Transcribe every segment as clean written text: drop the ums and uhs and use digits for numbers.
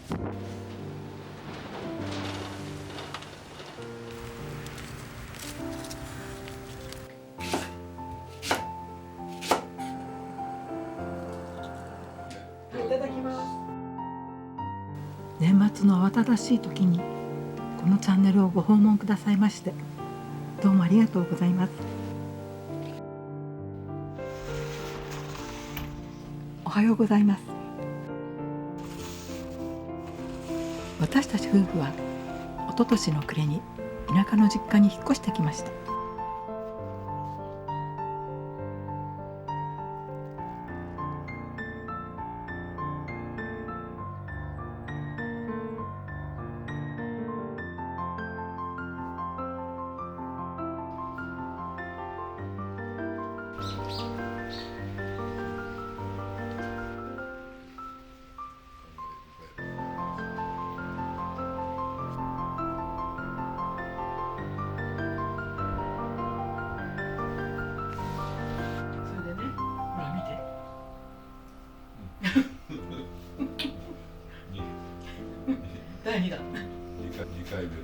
いただきます。年末の慌ただしい時にこのチャンネルをご訪問くださいましてどうもありがとうございます。おはようございます。私たち夫婦は一昨年の暮れに田舎の実家に引っ越してきました。第2弾。2回目の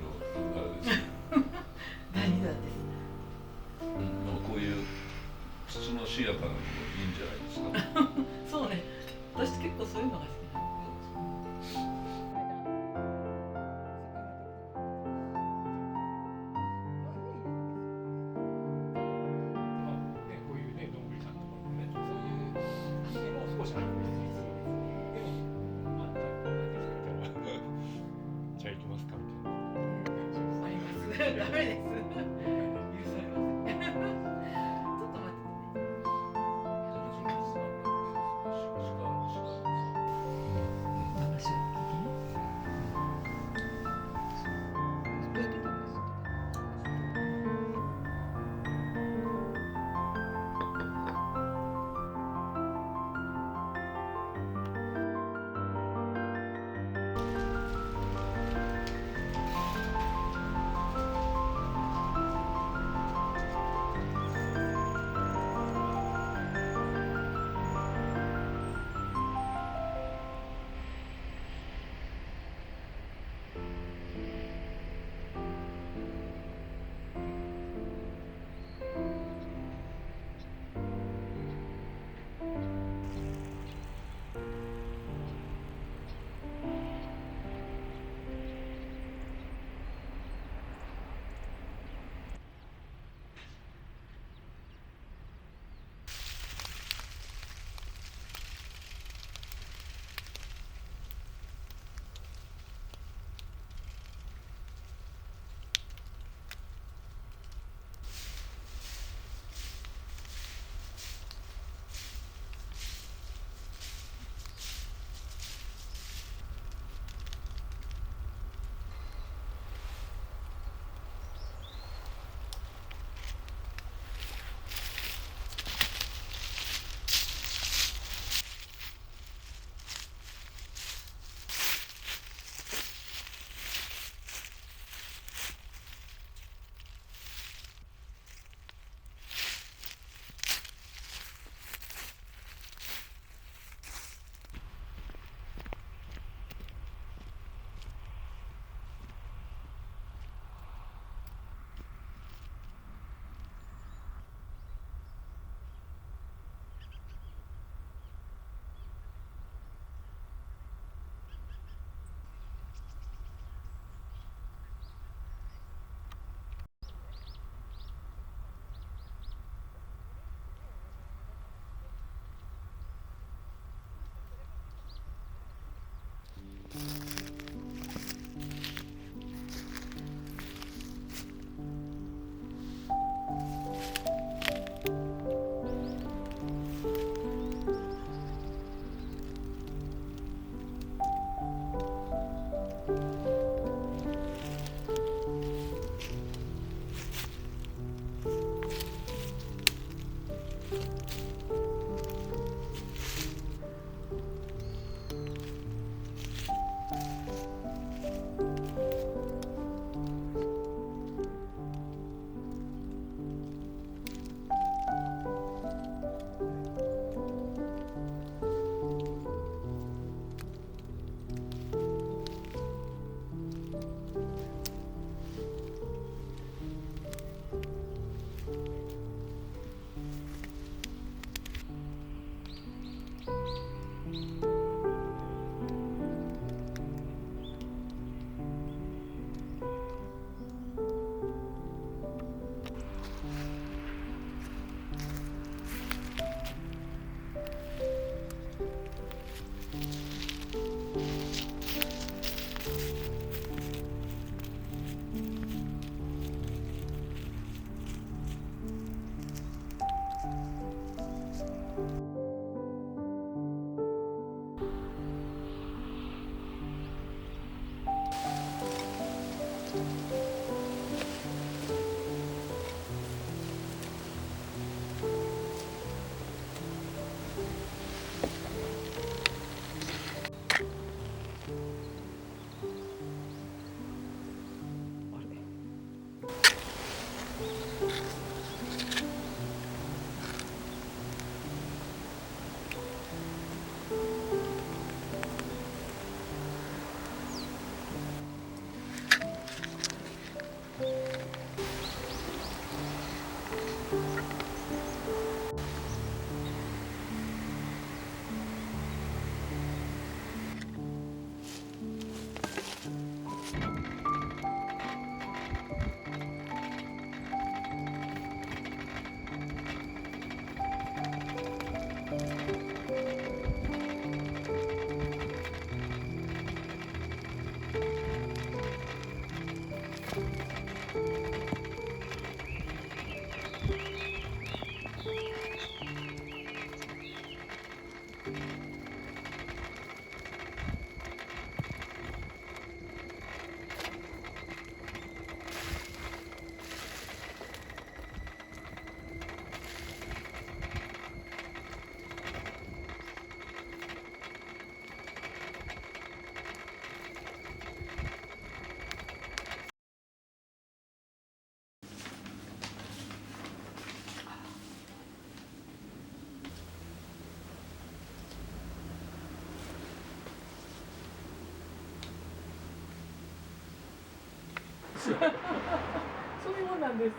あれですね。第2弾です。でもこういう質のしやかなのもいいんじゃないですか。そうね。私結構そういうのが好きなの。こういうね、どんぐりさんとかもね、そういう意味でも少しあるんですよ。でも、まあ、じゃあ行きますかみたいな。あります。ダメです。許されません。ちょっと待ってですよ。そういうもんなんです。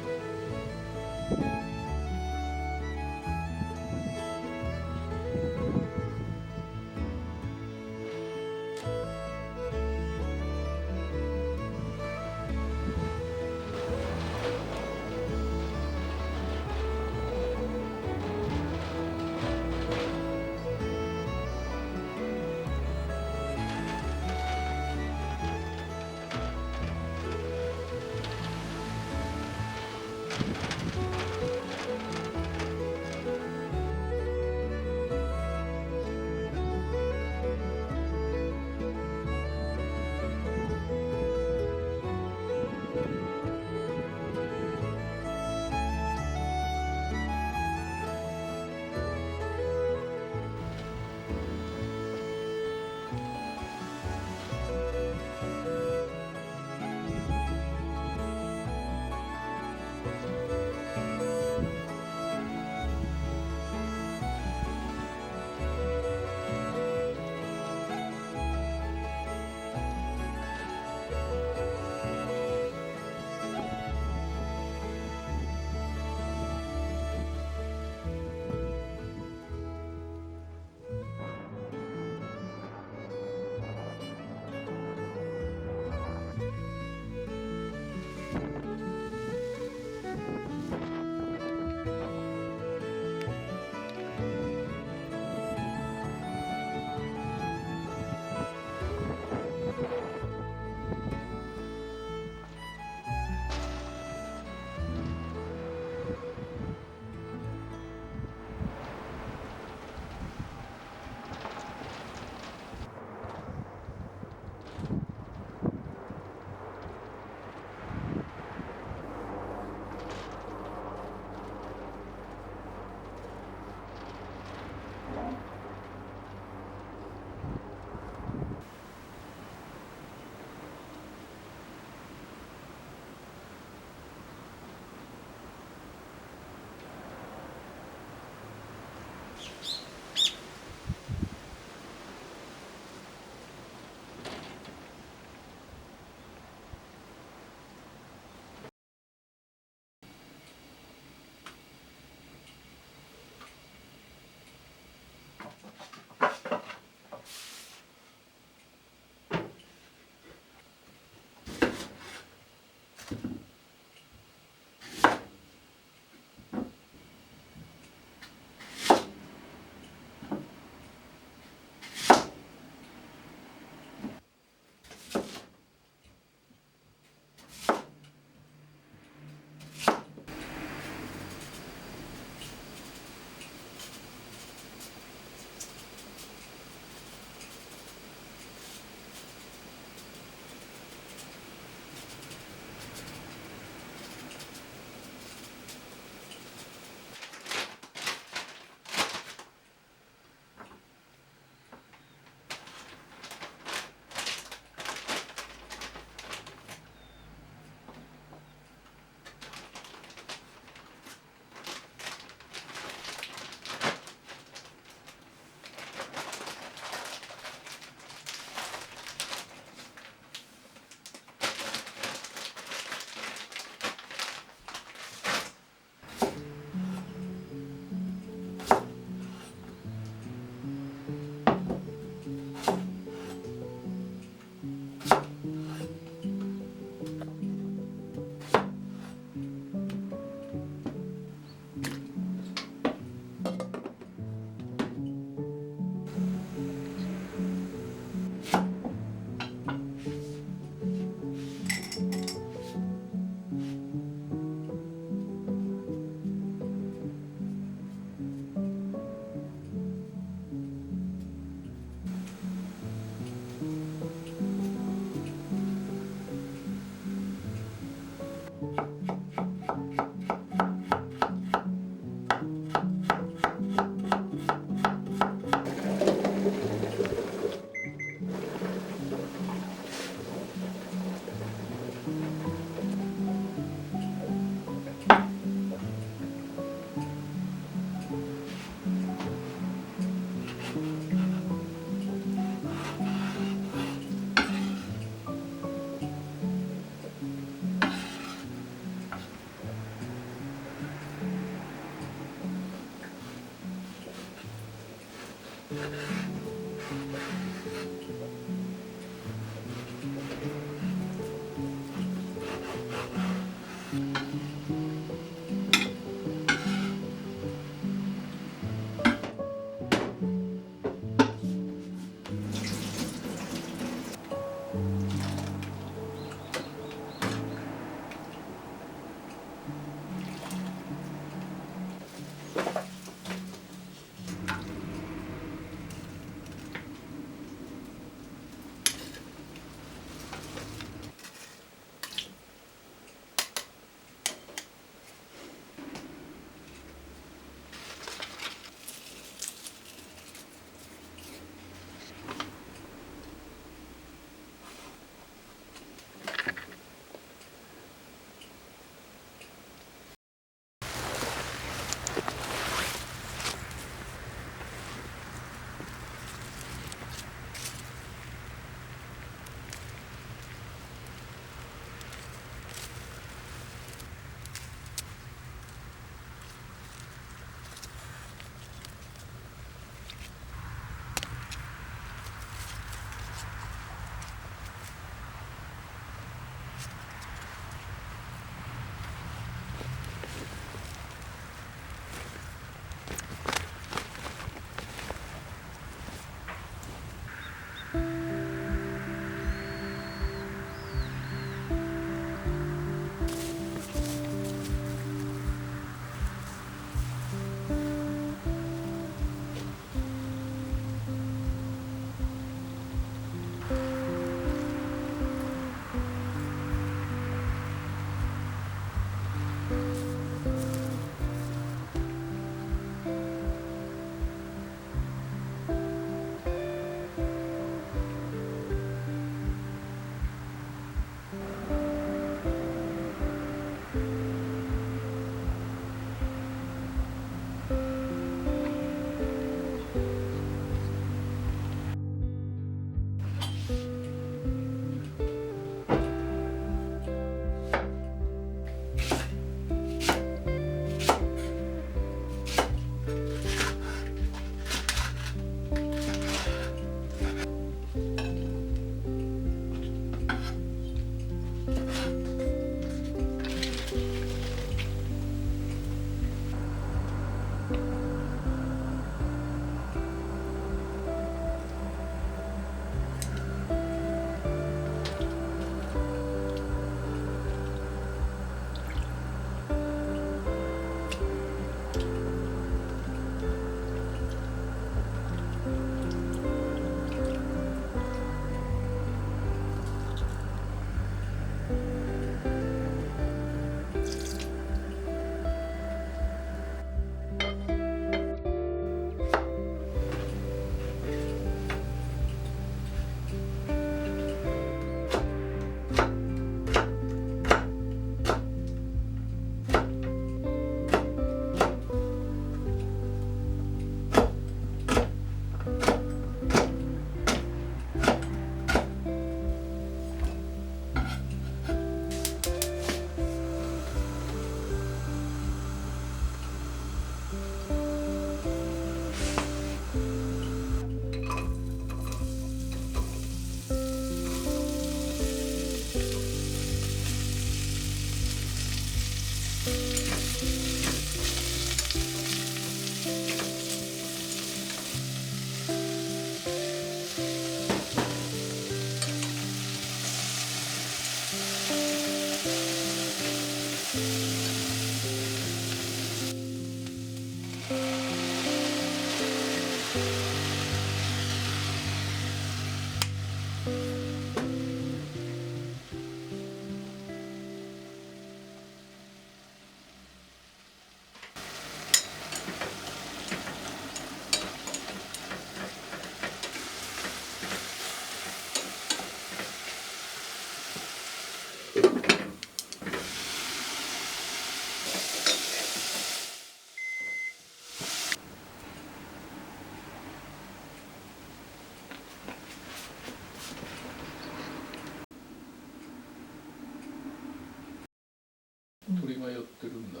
鳥が寄ってるんだ。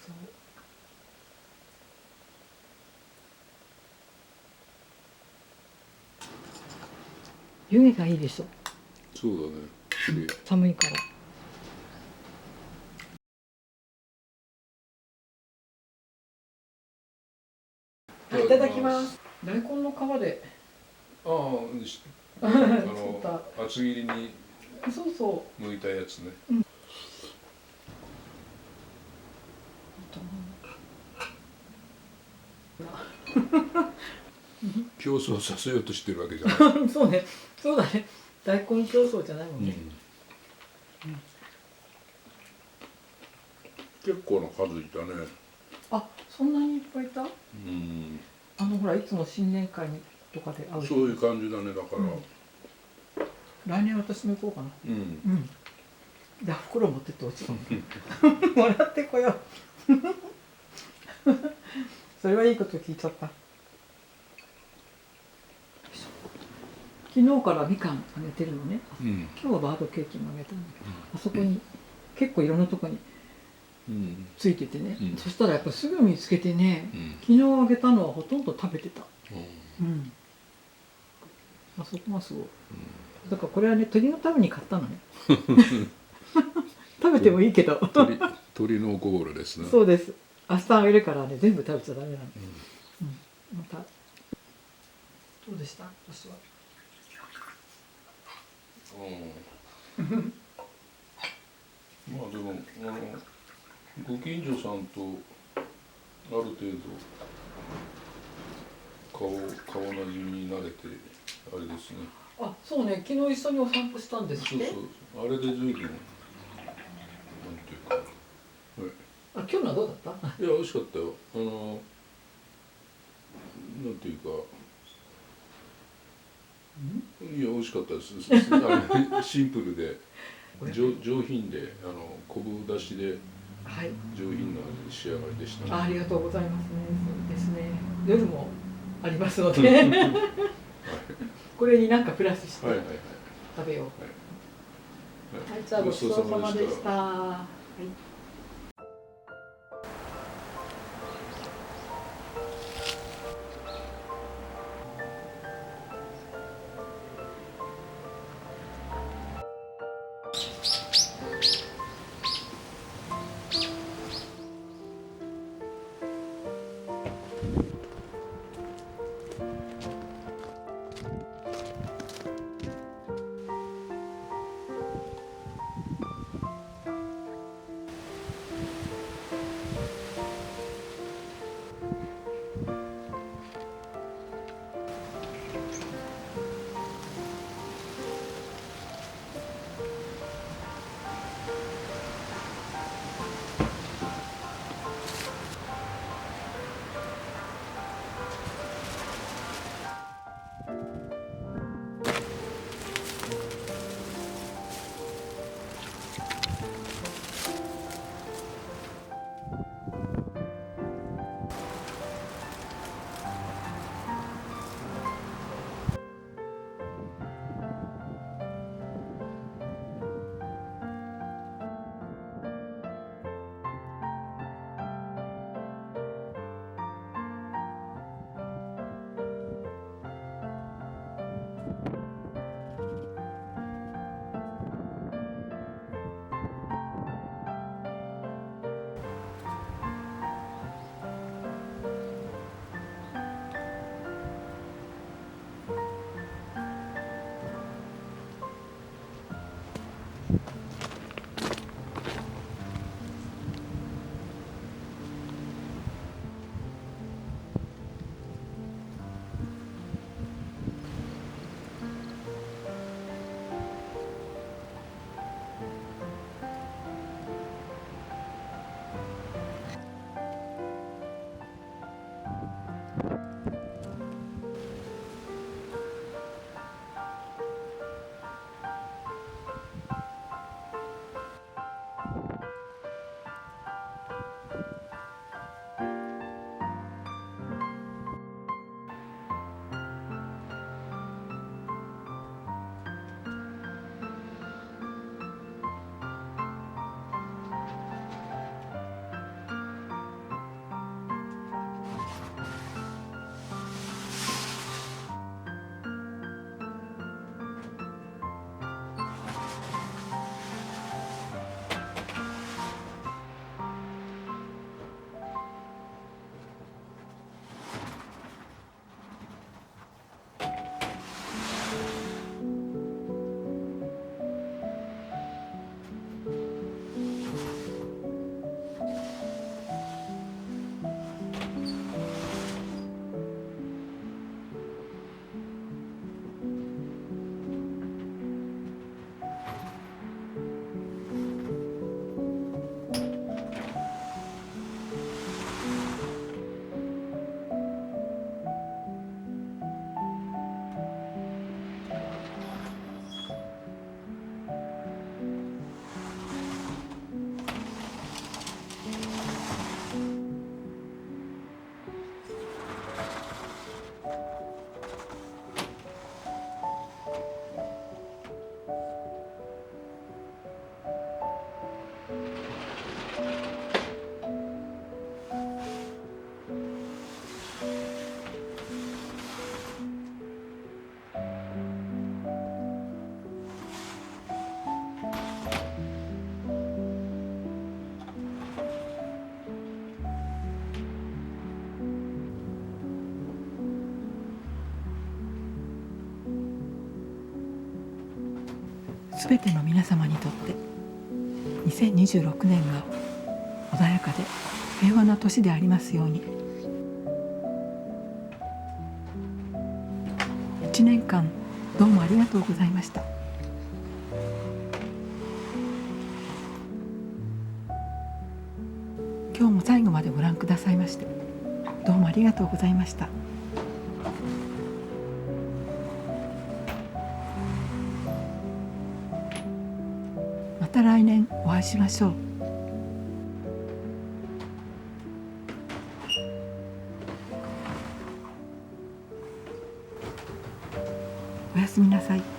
そう湯気がいいでしょ。そうだね。綺麗。寒いから。はい、いただきます。大根の皮で。ああ、作った厚切りにそうそ剥いたやつね。う。競争させようとしてるわけじゃない。そうね、そうだね。大根競争じゃないもんね。結構な数いたね。あ、そんなにいっぱいいた？うん。ほらいつも新年会にとかで会う人。そういう感じだね、だから。来年私も行こうかな。うん。うん。じゃあ袋持ってってほしい。もらってこよう。それはいいこと聞いちゃった。昨日からみかんあげてるのね。うん。今日はバードケーキもあげたんだけど、あそこに結構いろんなとこにうん。ついててね、うんそしたらやっぱすぐ見つけてね、うん。昨日あげたのはほとんど食べてた。うん。あそこがすごい。だからこれはね、鳥のために買ったのね。食べてもいいけど。鳥のおこぼれですね。そうです。明日あげるからね、全部食べちゃダメなの。また。どうでした？私は。まあでもご近所さんとある程度顔なじみに慣れてあれですね。あ、そうね。昨日一緒にお散歩したんですって。そうそう。あれで随分なんていうか。はい。あ、今日のはどうだった？いや美味しかったよ。なんていうか。いや美味しかったです。シンプルで上品で昆布だしではい。上品な仕上がりでしたね。ありがとうございますね。そうですね。夜もありますので、これになんかプラスしてはいはいはい。食べよう。はいはい、じゃあごちそうさまでした。はい。すべての皆様にとって2026年が穏やかで平和な年でありますように。1年間どうもありがとうございました。今日も最後までご覧くださいましてどうもありがとうございました。また来年お会いしましょう。おやすみなさい。